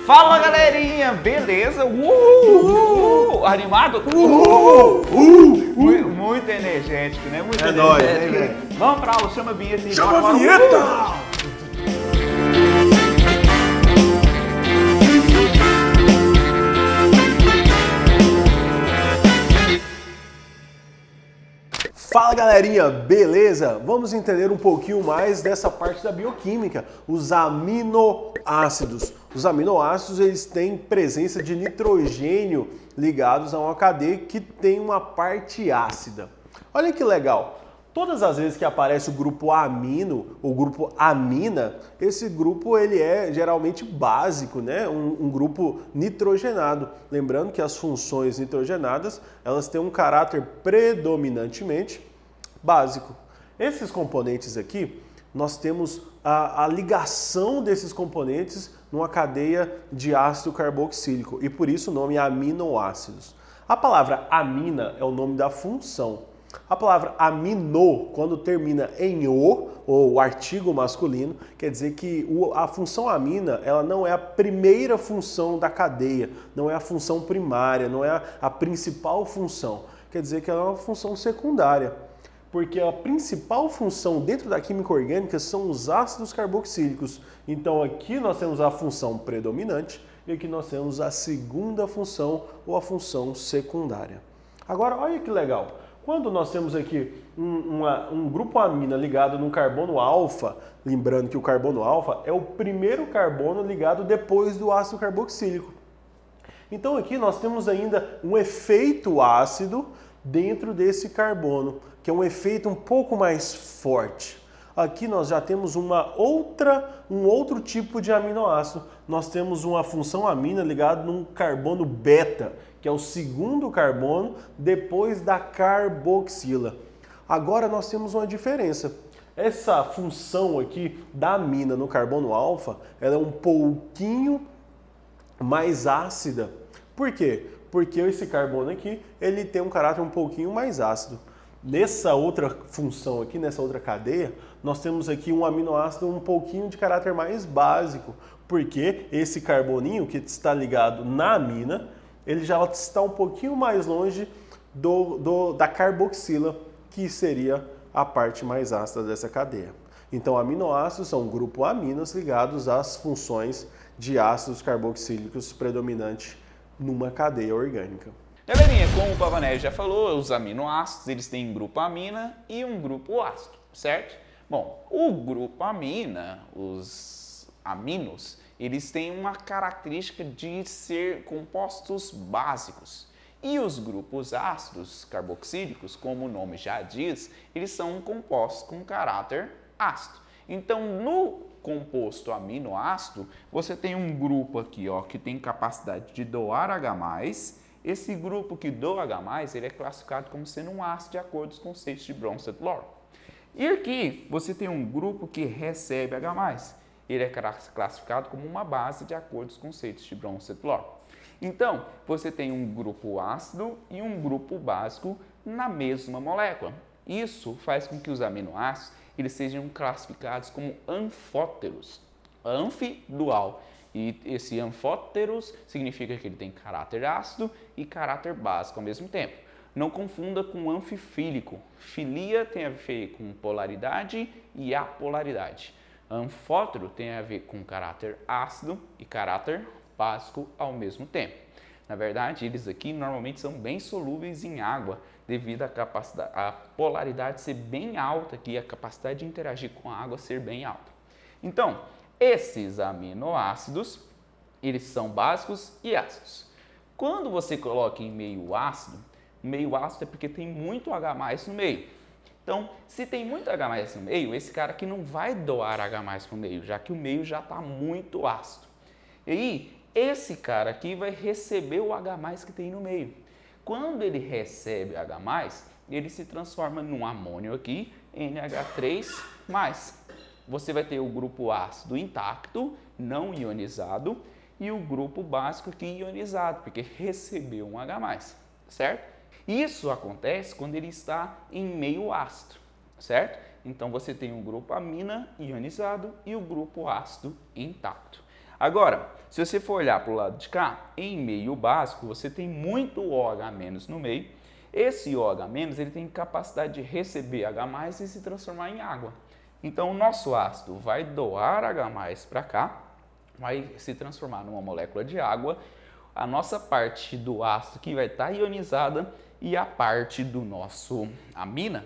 Fala galerinha, beleza? Animado? Muito energético, né? Muito energético. Nóis, hein, velho? Vamos pra aula, chama a vinheta aí. Chama a vinheta! Fala galerinha, beleza? Vamos entender um pouquinho mais dessa parte da bioquímica, os aminoácidos. Os aminoácidos eles têm presença de nitrogênio ligados a uma cadeia que tem uma parte ácida. Olha que legal! Todas as vezes que aparece o grupo amino ou grupo amina, esse grupo ele é geralmente básico, né? Um grupo nitrogenado. Lembrando que as funções nitrogenadas elas têm um caráter predominantemente básico. Esses componentes aqui, nós temos a ligação desses componentes numa cadeia de ácido carboxílico e por isso o nome é aminoácidos. A palavra amina é o nome da função. A palavra amino, quando termina em o, ou o artigo masculino, quer dizer que a função amina ela não é a primeira função da cadeia, não é a função primária, não é a principal função. Quer dizer que ela é uma função secundária, porque a principal função dentro da química orgânica são os ácidos carboxílicos. Então aqui nós temos a função predominante e aqui nós temos a segunda função ou a função secundária. Agora, olha que legal. Quando nós temos aqui um grupo amina ligado num carbono alfa, lembrando que o carbono alfa é o primeiro carbono ligado depois do ácido carboxílico. Então aqui nós temos ainda um efeito ácido dentro desse carbono, que é um efeito um pouco mais forte. Aqui nós já temos um outro tipo de aminoácido. Nós temos uma função amina ligada num carbono beta, que é o segundo carbono depois da carboxila. Agora nós temos uma diferença. Essa função aqui da amina no carbono alfa, ela é um pouquinho mais ácida. Por quê? Porque esse carbono aqui, ele tem um caráter um pouquinho mais ácido. Nessa outra função aqui, nessa outra cadeia, nós temos aqui um aminoácido um pouquinho de caráter mais básico, porque esse carboninho que está ligado na amina, ele já está um pouquinho mais longe da carboxila, que seria a parte mais ácida dessa cadeia. Então, aminoácidos são um grupo aminos ligados às funções de ácidos carboxílicos predominante numa cadeia orgânica. Galerinha, como o Pavanelli já falou, os aminoácidos eles têm um grupo amina e um grupo ácido, certo? Bom, o grupo amina, os aminos, eles têm uma característica de ser compostos básicos. E os grupos ácidos carboxílicos, como o nome já diz, eles são compostos com caráter ácido. Então, no composto aminoácido, você tem um grupo aqui, ó, que tem capacidade de doar H+. Esse grupo que doa H+, ele é classificado como sendo um ácido de acordo com os conceitos de Bronsted-Lore. E aqui você tem um grupo que recebe H+. Ele é classificado como uma base de acordo com os conceitos de Bronsted-Lore. Então, você tem um grupo ácido e um grupo básico na mesma molécula. Isso faz com que os aminoácidos eles sejam classificados como anfóteros, anfidual. E esse anfóteros significa que ele tem caráter ácido e caráter básico ao mesmo tempo. Não confunda com anfifílico. Filia tem a ver com polaridade e apolaridade. Anfótero tem a ver com caráter ácido e caráter básico ao mesmo tempo. Na verdade, eles aqui normalmente são bem solúveis em água, devido à polaridade ser bem alta aqui e a capacidade de interagir com a água ser bem alta. Então, esses aminoácidos, eles são básicos e ácidos. Quando você coloca em meio ácido é porque tem muito H+ no meio. Então, se tem muito H+ no meio, esse cara aqui não vai doar H+ no meio, já que o meio já está muito ácido. E aí, esse cara aqui vai receber o H+ que tem no meio. Quando ele recebe H+, ele se transforma num amônio aqui, NH3+. Você vai ter o grupo ácido intacto, não ionizado, e o grupo básico aqui ionizado, porque recebeu um H+, certo? Isso acontece quando ele está em meio ácido, certo? Então você tem o grupo amina ionizado e o grupo ácido intacto. Agora, se você for olhar para o lado de cá, em meio básico, você tem muito OH- no meio. Esse OH- ele tem capacidade de receber H+, e se transformar em água. Então, o nosso ácido vai doar H+ para cá, vai se transformar numa molécula de água. A nossa parte do ácido aqui vai estar ionizada e a parte do nosso amina,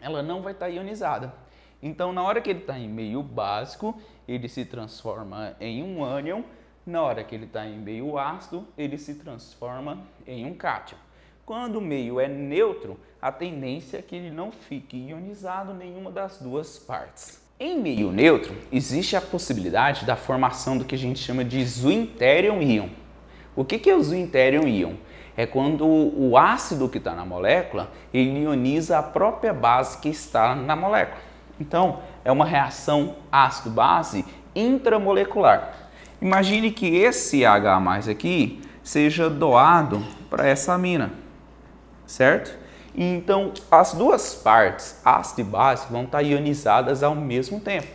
ela não vai estar ionizada. Então, na hora que ele está em meio básico, ele se transforma em um ânion. Na hora que ele está em meio ácido, ele se transforma em um cátion. Quando o meio é neutro, a tendência é que ele não fique ionizado nenhuma das duas partes. Em meio neutro, existe a possibilidade da formação do que a gente chama de Zwinterion íon. O que é o Zwinterion íon? É quando o ácido que está na molécula, ele ioniza a própria base que está na molécula. Então, é uma reação ácido-base intramolecular. Imagine que esse H+ aqui seja doado para essa amina, certo? Então, as duas partes, ácido e base, vão estar ionizadas ao mesmo tempo.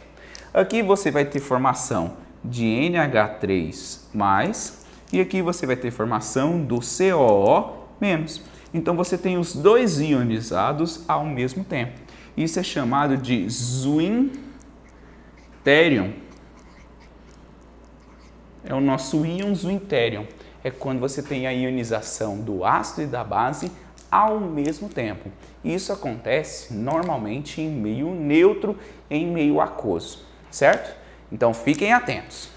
Aqui você vai ter formação de NH3+, e aqui você vai ter formação do COO-. Então, você tem os dois ionizados ao mesmo tempo. Isso é chamado de Zwinterion. É o nosso íon Zwinterion. É quando você tem a ionização do ácido e da base ao mesmo tempo. Isso acontece normalmente em meio neutro, em meio aquoso, certo? Então fiquem atentos.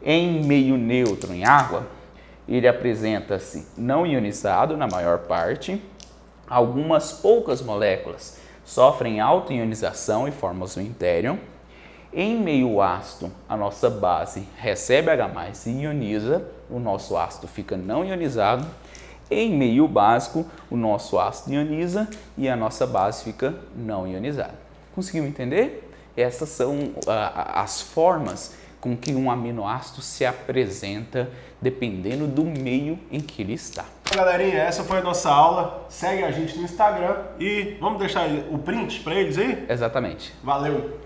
Em meio neutro, em água, ele apresenta-se não ionizado na maior parte. Algumas poucas moléculas sofrem autoionização e formam o Zwinterion. Em meio ácido, a nossa base recebe H+ e ioniza, o nosso ácido fica não ionizado. Em meio básico, o nosso ácido ioniza e a nossa base fica não ionizada. Conseguiu entender? Essas são as formas com que um aminoácido se apresenta dependendo do meio em que ele está. Galerinha, essa foi a nossa aula. Segue a gente no Instagram e vamos deixar o print para eles aí? Exatamente. Valeu!